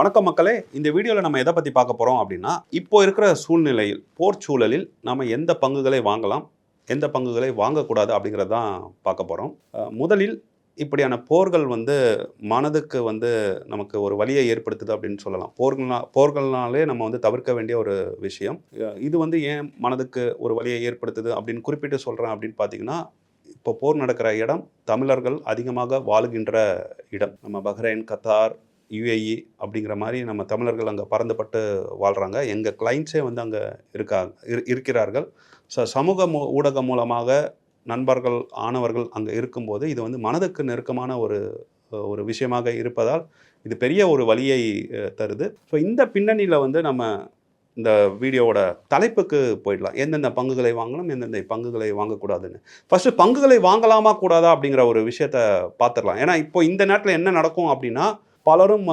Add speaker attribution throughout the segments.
Speaker 1: வணக்கம் மக்களே. இந்த வீடியோவில் நம்ம எதை பற்றி பார்க்க போகிறோம் அப்படின்னா, இப்போ இருக்கிற சூழ்நிலையில் போர் சூழலில் நம்ம எந்த பங்குகளை வாங்கலாம், எந்த பங்குகளை வாங்கக்கூடாது அப்படிங்கிறது தான் பார்க்க போகிறோம். முதலில் இப்படியான போர்கள் மனதுக்கு நமக்கு ஒரு வலியை ஏற்படுத்துது அப்படின்னு சொல்லலாம். போர்கள்னாலே நம்ம தவிர்க்க வேண்டிய ஒரு விஷயம். இது ஏன் மனதுக்கு ஒரு வலியை ஏற்படுத்துது அப்படின்னு குறிப்பிட்டு சொல்கிறேன் அப்படின்னு பார்த்தீங்கன்னா, இப்போ போர் நடக்கிற இடம் தமிழர்கள் அதிகமாக வாழுகின்ற இடம். நம்ம பஹ்ரைன், கத்தார், யுஏஇ அப்படிங்கிற மாதிரி நம்ம தமிழர்கள் அங்கே பறந்துபட்டு வாழ்கிறாங்க. எங்கள் கிளைண்ட்ஸே அங்கே இருக்கிறார்கள். சமூக ஊடகம் மூலமாக நண்பர்கள் ஆனவர்கள் அங்கே இருக்கும்போது இது மனதுக்கு நெருக்கமான ஒரு ஒரு விஷயமாக இருப்பதால் இது பெரிய ஒரு வலியை தருது. ஸோ இந்த பின்னணியில் நம்ம இந்த வீடியோவோட தலைப்புக்கு போயிடலாம். எந்தெந்த பங்குகளை வாங்கணும், எந்தெந்த பங்குகளை வாங்கக்கூடாதுன்னு. ஃபஸ்ட்டு பங்குகளை வாங்கலாமா கூடாதா அப்படிங்கிற ஒரு விஷயத்தை பார்த்துடலாம். ஏன்னா இப்போ இந்த நேரத்தில் என்ன நடக்கும் அப்படின்னா, பலரும்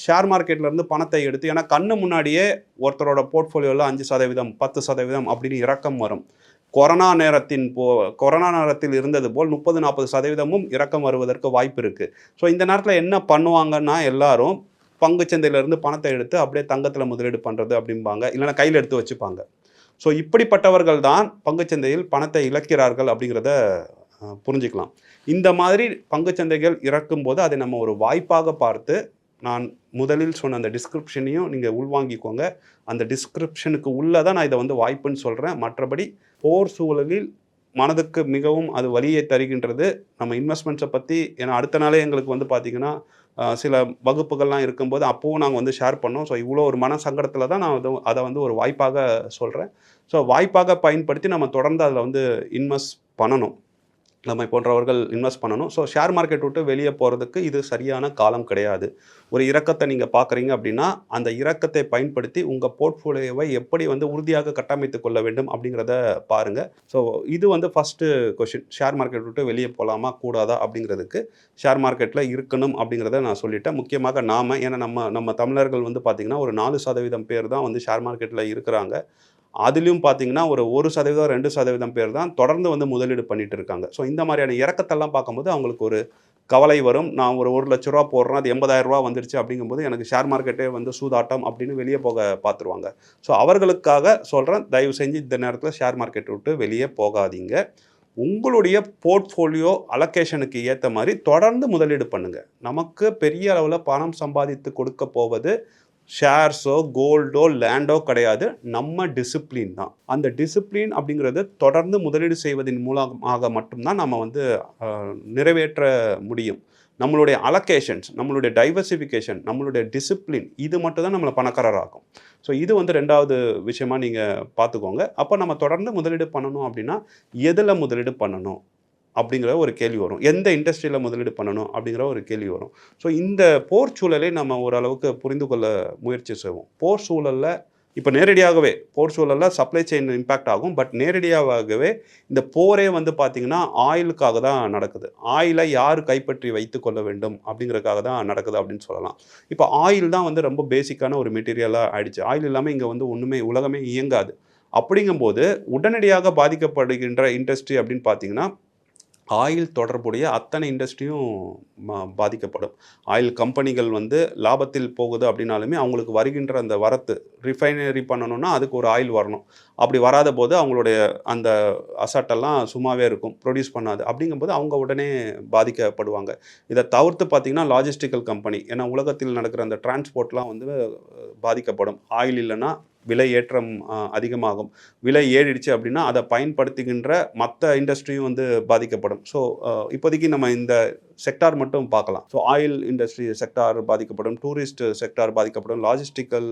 Speaker 1: ஷேர் மார்க்கெட்லேருந்து பணத்தை எடுத்து, ஏன்னா கண்ணு முன்னாடியே ஒருத்தரோட போர்ட்ஃபோலியோவில் 5%, 10% அப்படின்னு இறக்கம் வரும். கொரோனா நேரத்தில் இருந்தது போல் 30-40% இறக்கம் வருவதற்கு வாய்ப்பு இருக்குது. ஸோ இந்த நேரத்தில் என்ன பண்ணுவாங்கன்னா, எல்லாரும் பங்குச்சந்தையிலேருந்து பணத்தை எடுத்து அப்படியே தங்கத்தில் முதலீடு பண்ணுறது அப்படிம்பாங்க, இல்லைனா கையில் எடுத்து வச்சுப்பாங்க. ஸோ இப்படிப்பட்டவர்கள் தான் பங்குச்சந்தையில் பணத்தை இழக்கிறார்கள் அப்படிங்கிறத புரிஞ்சுக்கலாம். இந்த மாதிரி பங்குச்சந்தைகள் இறக்கும்போது அதை நம்ம ஒரு வாய்ப்பாக பார்த்து, நான் முதலில் சொன்ன அந்த டிஸ்கிரிப்ஷனையும் நீங்கள் உள்வாங்கிக்கோங்க. அந்த டிஸ்கிரிப்ஷனுக்கு உள்ளே தான் நான் இதை வாய்ப்புன்னு சொல்கிறேன். மற்றபடி போர் சூழலில் மனதுக்கு மிகவும் அது வலியை தருகின்றது. நம்ம இன்வெஸ்ட்மெண்ட்ஸை பற்றி, ஏன்னா அடுத்த நாளே எங்களுக்கு பார்த்திங்கன்னா சில வகுப்புகள்லாம் இருக்கும்போது அப்போவும் நாங்கள் ஷேர் பண்ணோம். ஸோ இவ்வளோ ஒரு மன சங்கடத்தில் தான் நான் அதை ஒரு வாய்ப்பாக சொல்கிறேன். ஸோ வாய்ப்பாக பயன்படுத்தி நம்ம தொடர்ந்து அதில் இன்வெஸ்ட் பண்ணணும். நம்மை போன்றவர்கள் இன்வெஸ்ட் பண்ணணும். ஸோ ஷேர் மார்க்கெட் விட்டு வெளியே போகிறதுக்கு இது சரியான காலம் கிடையாது. ஒரு இறக்கத்தை நீங்கள் பார்க்குறீங்க அப்படின்னா, அந்த இறக்கத்தை பயன்படுத்தி உங்கள் போர்ட்ஃபோலியோவை எப்படி உறுதியாக கட்டமைத்து கொள்ள வேண்டும் அப்படிங்கிறத பாருங்கள். ஸோ இது ஃபஸ்ட்டு கொஷின். ஷேர் மார்க்கெட் விட்டு வெளியே போகலாமா கூடாதா அப்படிங்கிறதுக்கு ஷேர் மார்க்கெட்டில் இருக்கணும் அப்படிங்கிறத நான் சொல்லிட்டேன். முக்கியமாக ஏன்னா நம்ம தமிழர்கள் பார்த்திங்கன்னா ஒரு 4% பேர் தான் ஷேர் மார்க்கெட்டில் இருக்கிறாங்க. அதுலேயும் பார்த்தீங்கன்னா ஒரு 1%, 2% பேர் தான் தொடர்ந்து முதலீடு பண்ணிட்டு இருக்காங்க. ஸோ இந்த மாதிரியான இறக்கத்தெல்லாம் பார்க்கும்போது அவங்களுக்கு ஒரு கவலை வரும். நான் ஒரு ₹1,00,000 போடுறேன், அது ₹80,000 வந்துருச்சு அப்படிங்கும்போது எனக்கு ஷேர் மார்க்கெட்டே சூதாட்டம் அப்படின்னு வெளியே போக பார்த்துருவாங்க. ஸோ அவர்களுக்காக சொல்கிறேன், தயவு செஞ்சு இந்த நேரத்தில் ஷேர் மார்க்கெட் விட்டு வெளியே போகாதீங்க. உங்களுடைய போர்ட்ஃபோலியோ அலோகேஷனுக்கு ஏற்ற மாதிரி தொடர்ந்து முதலீடு பண்ணுங்கள். நமக்கு பெரிய அளவில் பணம் சம்பாதித்து கொடுக்க போவது ஷேர்ஸோ, கோல்டோ, லேண்டோ கிடையாது. நம்ம டிசிப்ளின் தான். அந்த டிசிப்ளின் அப்படிங்கிறது தொடர்ந்து முதலீடு செய்வதன் மூலமாக மட்டும்தான் நம்ம நிறைவேற்ற முடியும். நம்மளுடைய அலோகேஷன்ஸ், நம்மளுடைய டைவர்சிஃபிகேஷன், நம்மளுடைய டிசிப்ளின், இது மட்டும் தான் நம்மளை பணக்காரராக்கும். ஸோ இது 2வது விஷயமா நீங்கள் பார்த்துக்கோங்க. அப்போ நம்ம தொடர்ந்து முதலீடு பண்ணணும் அப்படின்னா, எதில் முதலீடு பண்ணணும் அப்படிங்கிற ஒரு கேள்வி வரும். எந்த இண்டஸ்ட்ரியில் முதலீடு பண்ணணும் அப்படிங்கிற ஒரு கேள்வி வரும். ஸோ இந்த போர் சூழலை நம்ம ஓரளவுக்கு புரிந்து கொள்ள முயற்சி செய்வோம். போர் சூழலில் இப்போ நேரடியாகவே போர் சூழலில் சப்ளை செயின் இம்பேக்ட் ஆகும். பட் நேரடியாகவே இந்த போரே பார்த்திங்கன்னா ஆயிலுக்காக தான் நடக்குது. ஆயிலை யார் கைப்பற்றி வைத்து கொள்ள வேண்டும் அப்படிங்கிறதுக்காக தான் நடக்குது அப்படின்னு சொல்லலாம். இப்போ ஆயில் தான் ரொம்ப பேசிக்கான ஒரு மெட்டீரியலாக ஆயிடுச்சு. ஆயில் இல்லாமல் இங்கே ஒன்றுமே உலகமே இயங்காது. அப்படிங்கும்போது உடனடியாக பாதிக்கப்படுகின்ற இண்டஸ்ட்ரி அப்படின்னு பார்த்தீங்கன்னா, ஆயில் தொடர்புடைய அத்தனை இண்டஸ்ட்ரியும் பாதிக்கப்படும். ஆயில் கம்பெனிகள் லாபத்தில் போகுது அப்படின்னாலுமே அவங்களுக்கு வருகின்ற அந்த வரத்து, ரிஃபைனரி பண்ணணும்னா அதுக்கு ஒரு ஆயில் வரணும். அப்படி வராத போது அவங்களுடைய அந்த அசட்டெல்லாம் சும்மாவே இருக்கும், ப்ரொடியூஸ் பண்ணாது. அப்படிங்கும்போது அவங்க உடனே பாதிக்கப்படுவாங்க. இதை தவிர்த்து பார்த்திங்கன்னா லாஜிஸ்டிக்கல் கம்பெனி, ஏன்னா உலகத்தில் நடக்கிற அந்த டிரான்ஸ்போர்ட்லாம் பாதிக்கப்படும். ஆயில் இல்லைன்னா விலை ஏற்றம் அதிகமாகும். விலை ஏறிடுச்சு அப்படின்னா அதை பயன்படுத்துகின்ற மற்ற இண்டஸ்ட்ரியும் பாதிக்கப்படும். ஸோ இப்போதைக்கு நம்ம இந்த செக்டார் மட்டும் பார்க்கலாம். ஸோ ஆயில் இண்டஸ்ட்ரி செக்டார் பாதிக்கப்படும், டூரிஸ்ட் செக்டார் பாதிக்கப்படும், லாஜிஸ்டிக்கல்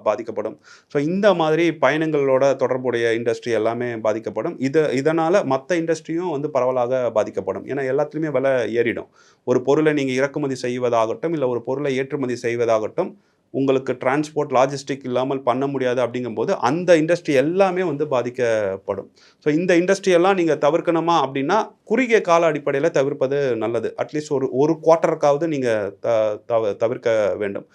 Speaker 1: பாதிக்கப்படும். ஸோ இந்த மாதிரி பயணங்களோட தொடர்புடைய இண்டஸ்ட்ரி எல்லாமே பாதிக்கப்படும். இதனால் மற்ற இண்டஸ்ட்ரியும் பரவலாக பாதிக்கப்படும். ஏன்னா எல்லாத்துலேயுமே விலை ஏறிடும். ஒரு பொருளை நீங்கள் இறக்குமதி செய்வதாகட்டும், இல்லை ஒரு பொருளை ஏற்றுமதி செய்வதாகட்டும், உங்களுக்கு டிரான்ஸ்போர்ட், லாஜிஸ்டிக் இல்லாமல் பண்ண முடியாது. அப்படிங்கும்போது அந்த இண்டஸ்ட்ரி எல்லாமே பாதிக்கப்படும். ஸோ இந்த இண்டஸ்ட்ரியெல்லாம் நீங்கள் தவிர்க்கணுமா அப்படின்னா, குறுகிய கால அடிப்படையில் தவிர்ப்பது நல்லது. அட்லீஸ்ட் ஒரு குவார்ட்டருக்காவது நீங்கள் தவிர்க்க வேண்டும்.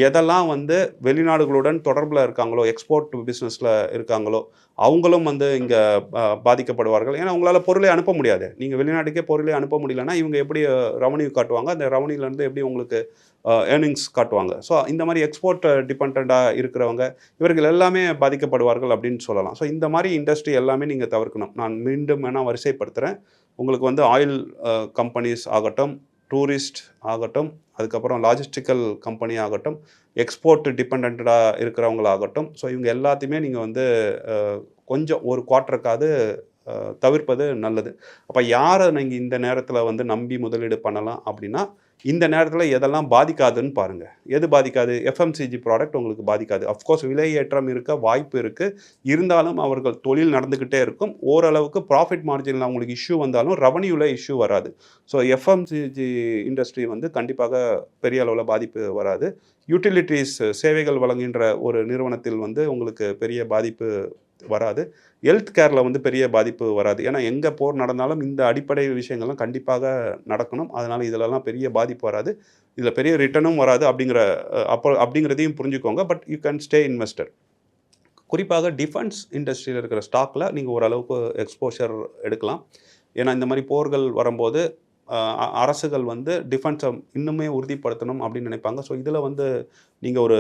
Speaker 1: எதெல்லாம் வந்து வெளிநாடுகளுடன் தொடர்பில் இருக்காங்களோ, எக்ஸ்போர்ட் பிஸ்னஸில் இருக்காங்களோ, அவங்களும் வந்து இங்கே பாதிக்கப்படுவார்கள். ஏன்னா உங்களால் பொருளை அனுப்ப முடியாது. நீங்கள் வெளிநாட்டுக்கே பொருளை அனுப்ப முடியலன்னா இவங்க எப்படி ரெவன்யூ காட்டுவாங்க? அந்த ரெவன்யூலேருந்து எப்படி உங்களுக்கு ஏர்னிங்ஸ் காட்டுவாங்க? ஸோ இந்த மாதிரி எக்ஸ்போர்ட் டிபெண்ட்டாக இருக்கிறவங்க இவர்கள் எல்லாமே பாதிக்கப்படுவார்கள் அப்படின்னு சொல்லலாம். ஸோ இந்த மாதிரி இண்டஸ்ட்ரி எல்லாமே நீங்கள் தவிர்க்கணும். நான் மீண்டும் வேணால் வரிசைப்படுத்துகிறேன். உங்களுக்கு வந்து ஆயில் கம்பெனிஸ் ஆகட்டும், டூரிஸ்ட் ஆகட்டும், அதுக்கப்புறம் லாஜிஸ்டிக்கல் கம்பெனி ஆகட்டும், எக்ஸ்போர்ட் டிபெண்ட்டாக இருக்கிறவங்களாகட்டும், ஸோ இவங்க எல்லாத்தையுமே நீங்கள் வந்து கொஞ்சம் ஒரு குவார்ட்டருக்காவது தவிர்ப்பது நல்லது. அப்போ யாரை நீங்கள் இந்த நேரத்தில் வந்து நம்பி முதலீடு பண்ணலாம் அப்படின்னா, இந்த நேரத்தில் எதெல்லாம் பாதிக்காதுன்னு பாருங்கள். எது பாதிக்காது? எஃப்எம்சிஜி ப்ராடக்ட் உங்களுக்கு பாதிக்காது. அஃப்கோர்ஸ் விலை ஏற்றம் இருக்க வாய்ப்பு இருக்குது. இருந்தாலும் அவர்கள் தொழில் நடந்துக்கிட்டே இருக்கும். ஓரளவுக்கு ப்ராஃபிட் மார்ஜினில் அவங்களுக்கு இஷ்யூ வந்தாலும் ரெவன்யூவில் இஷ்யூ வராது. ஸோ எஃப்எம்சிஜி இண்டஸ்ட்ரி வந்து கண்டிப்பாக பெரிய அளவில் பாதிப்பு வராது. யூட்டிலிட்டிஸ் சேவைகள் வழங்குகின்ற ஒரு நிறுவனத்தில் வந்து உங்களுக்கு பெரிய பாதிப்பு வராது. ஹெல்த் கேரில் வந்து பெரிய பாதிப்பு வராது. ஏன்னா எங்கே போர் நடந்தாலும் இந்த அடிப்படை விஷயங்கள்லாம் கண்டிப்பாக நடக்கணும். அதனால் இதிலலாம் பெரிய பாதிப்பு வராது. இதில் பெரிய ரிட்டர்னும் வராது அப்படிங்கிறதையும் புரிஞ்சுக்கோங்க. But you can stay investor. குறிப்பாக டிஃபென்ஸ் இண்டஸ்ட்ரியில் இருக்கிற ஸ்டாக்கில் நீங்கள் ஓரளவுக்கு எக்ஸ்போஷர் எடுக்கலாம். ஏன்னா இந்த மாதிரி போர்கள் வரும்போது அரசுகள் வந்து டிஃபென்ஸை இன்னுமே உறுதிப்படுத்தணும் அப்படின்னு நினைப்பாங்க. ஸோ இதில் வந்து நீங்கள் ஒரு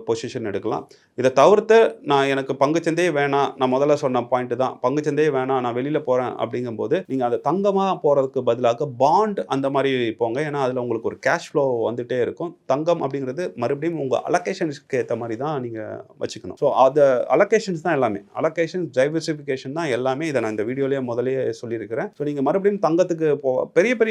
Speaker 1: பொசிஷன் எடுக்கலாம். இதை தவிர்த்து எனக்கு பங்குச்சந்தையே வேணாம், நான் முதல்ல சொன்ன பாயிண்ட்டு தான், பங்குச்சந்தையே வேணாம், நான் வெளியில் போகிறேன் அப்படிங்கும்போது நீங்கள் அதை தங்கமாக போகிறதுக்கு பதிலாக பாண்ட் அந்த மாதிரி போங்க. ஏன்னா அதில் உங்களுக்கு ஒரு கேஷ் ஃப்ளோ வந்துகிட்டே இருக்கும். தங்கம் அப்படிங்கிறது மறுபடியும் உங்கள் அலோகேஷன்ஸ்க்கு ஏற்ற மாதிரி தான் நீங்கள் வச்சுக்கணும். ஸோ அது அலோகேஷன்ஸ் தான் எல்லாமே. அலோகேஷன்ஸ் டைவர்சிஃபிகேஷன் தான் எல்லாமே. இதை நான் இந்த வீடியோலேயே முதலே சொல்லியிருக்கிறேன். ஸோ நீங்கள் மறுபடியும் தங்கத்துக்கு பெரிய பெரிய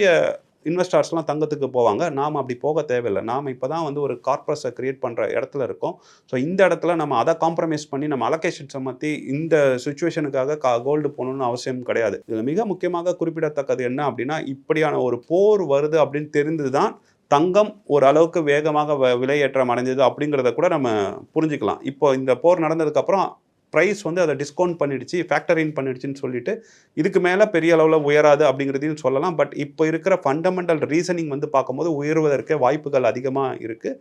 Speaker 1: இன்வெஸ்டர்ஸ்லாம் தங்கத்துக்கு போவாங்க. நாம் அப்படி போக தேவையில்லை. நாம் இப்போ தான் வந்து ஒரு கார்பஸை க்ரியேட் பண்ணுற இடத்துல இருக்கோம். ஸோ இந்த இடத்துல நம்ம அதை காம்ப்ரமைஸ் பண்ணி நம்ம அலோகேஷன்ஸை மாற்றி இந்த சுச்சுவேஷனுக்காக கோல்டு போகணுன்னு அவசியம் கிடையாது. இதில் மிக முக்கியமாக குறிப்பிடத்தக்கது என்ன அப்படின்னா, இப்படியான ஒரு போர் வருது அப்படின்னு தெரிந்து தான் தங்கம் ஒரு அளவுக்கு வேகமாக விலையேற்றம் அடைஞ்சது அப்படிங்கிறத கூட நம்ம புரிஞ்சுக்கலாம். இப்போ இந்த போர் நடந்ததுக்கப்புறம் ப்ரைஸ் வந்து அதை டிஸ்கவுண்ட் பண்ணிடுச்சு, ஃபேக்டர் இன் பண்ணிடுச்சுன்னு சொல்லிட்டு இதுக்கு மேலே பெரிய அளவில் உயராது அப்படிங்கிறதையும் சொல்லலாம். பட் இப்போ இருக்கிற ஃபண்டமெண்டல் ரீசனிங் வந்து பார்க்கும்போது உயர்வதற்கே வாய்ப்புகள் அதிகமாக இருக்குது.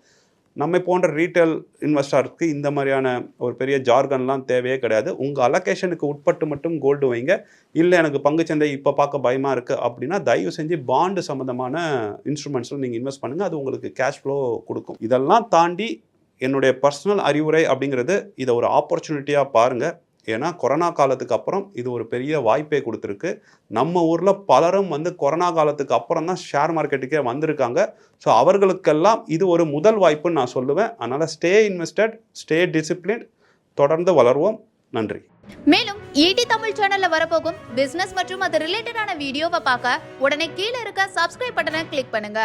Speaker 1: நம்மை போன்ற ரீட்டைல் இன்வெஸ்டருக்கு இந்த மாதிரியான ஒரு பெரிய ஜார்கன்லாம் தேவையே கிடையாது. உங்கள் அலோகேஷனுக்கு உட்பட்டு மட்டும் கோல்டு வைங்க. இல்லை எனக்கு பங்குச்சந்தை இப்போ பார்க்க பயமாக இருக்குது அப்படின்னா தயவு செஞ்சு பாண்டு சம்மந்தமான இன்ஸ்ட்ருமெண்ட்ஸில் நீங்கள் இன்வெஸ்ட் பண்ணுங்கள். அது உங்களுக்கு கேஷ் ஃப்ளோ கொடுக்கும். இதெல்லாம் தாண்டி என்னுடைய பர்சனல் அறிவுரை அப்படிங்கிறது, இதை ஒரு ஆப்பர்ச்சுனிட்டியாக பாருங்கள். ஏன்னா கொரோனா காலத்துக்கு அப்புறம் இது ஒரு பெரிய வாய்ப்பை கொடுத்துருக்கு. நம்ம ஊரில் பலரும் வந்து கொரோனா காலத்துக்கு அப்புறம் தான் ஷேர் மார்க்கெட்டுக்கே வந்திருக்காங்க. ஸோ அவர்களுக்கெல்லாம் இது ஒரு முதல் வாய்ப்புன்னு நான் சொல்லுவேன். அதனால் ஸ்டே இன்வெஸ்டட், ஸ்டே டிசிப்ளின், தொடர்ந்து வளர்வோம். நன்றி.
Speaker 2: மேலும் ஈடி தமிழ் சேனல்ல வரப்போகும் பிசினஸ் மற்றும் அது ரிலேட்டடான வீடியோவை பார்க்க உடனே கீழே இருக்க சப்ஸ்கிரைப் பட்டனை கிளிக் பண்ணுங்க.